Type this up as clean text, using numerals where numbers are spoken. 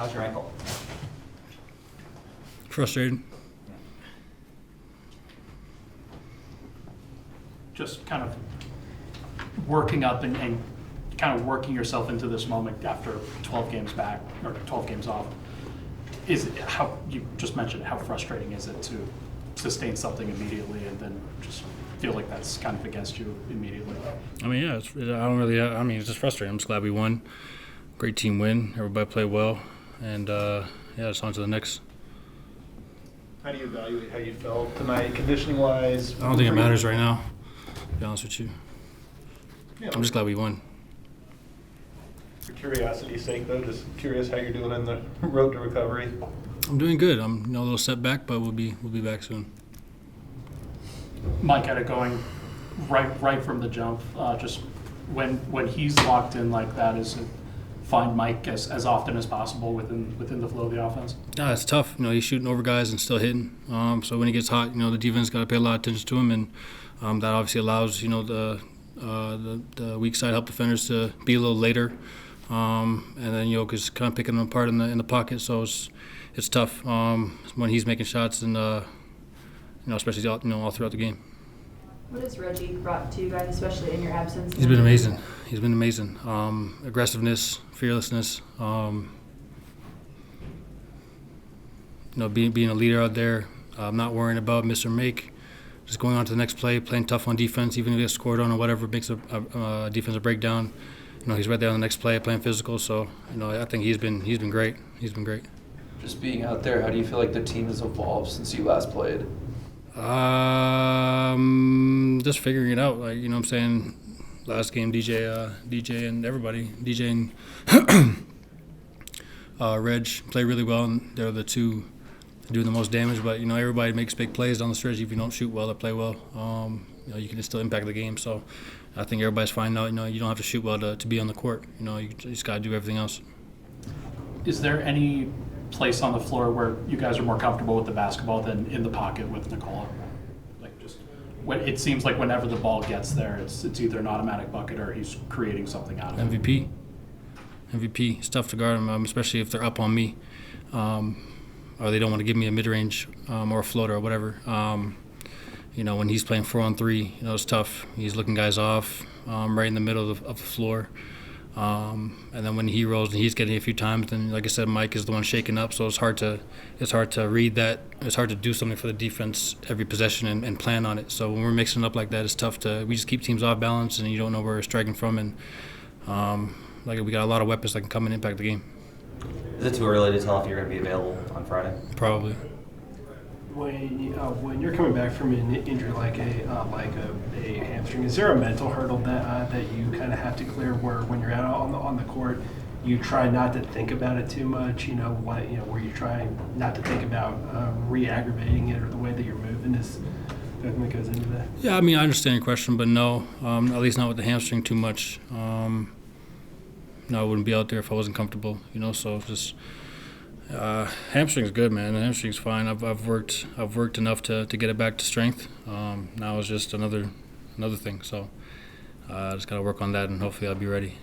How's your ankle? Frustrated. Just kind of working up and kind of working yourself into this moment after 12 games back or 12 games off. Is it, how you just mentioned, how frustrating is it to sustain something immediately and then just feel like that's kind of against you immediately? I mean, yeah, it's just frustrating. I'm just glad we won. Great team win. Everybody played well. And, yeah, it's on to the next. How do you evaluate how you felt tonight, conditioning-wise? I don't think it matters right now, to be honest with you. Yeah, I'm just glad we won. For curiosity's sake, though, just curious how you're doing in the road to recovery. I'm doing good. I'm a little setback, but we'll be back soon. Mike had it going right from the jump. Just when he's locked in like that, is it find Mike as often as possible within the flow of the offense? Yeah, it's tough. He's shooting over guys and still hitting. So when he gets hot, the defense got to pay a lot of attention to him, and that obviously allows the weak side help defenders to be a little later, and then just kind of picking them apart in the pocket. So it's tough when he's making shots and especially all throughout the game. What has Reggie brought to you guys, especially in your absence? He's been amazing. Aggressiveness, fearlessness. Being a leader out there, not worrying about miss or make, just going on to the next play, playing tough on defense, even if he gets scored on or whatever, makes a defensive breakdown. He's right there on the next play, playing physical. So, I think he's been great. He's been great. Just being out there, how do you feel like the team has evolved since you last played? Just figuring it out. Like, what I'm saying, last game, DJ and everybody, DJ and Reg play really well, and they're the two doing the most damage. But everybody makes big plays down the stretch. If you don't shoot well, or play well, you can still impact the game. So I think everybody's finding out. You don't have to shoot well to be on the court. You just got to do everything else. Is there any place on the floor where you guys are more comfortable with the basketball than in the pocket with Nikola? Like, just when it seems like whenever the ball gets there, it's either an automatic bucket or he's creating something out of it. MVP. It's tough to guard him, especially if they're up on me, or they don't want to give me a mid-range or a floater or whatever. When he's playing 4-on-3, it's tough. He's looking guys off right in the middle of the floor. And then when he rolls and he's getting a few times, then like I said, Mike is the one shaking up, so it's hard to read that. It's hard to do something for the defense every possession and plan on it. So when we're mixing it up like that, it's tough we just keep teams off balance, and you don't know where we're striking from. And we got a lot of weapons that can come and impact the game. Is it too early to tell if you're going to be available on Friday? Probably. When you're coming back from an injury like a hamstring, is there a mental hurdle that you kind of have to clear where when you're out on the court, you try not to think about it too much? Where you try not to think about re-aggravating it or the way that you're moving is everything that goes into that. Yeah, I understand your question, but no, at least not with the hamstring too much. No, I wouldn't be out there if I wasn't comfortable. So it's just. Hamstring's good, man. The hamstring's fine. I've worked enough to get it back to strength. Now it's just another thing. So I just gotta work on that, and hopefully I'll be ready.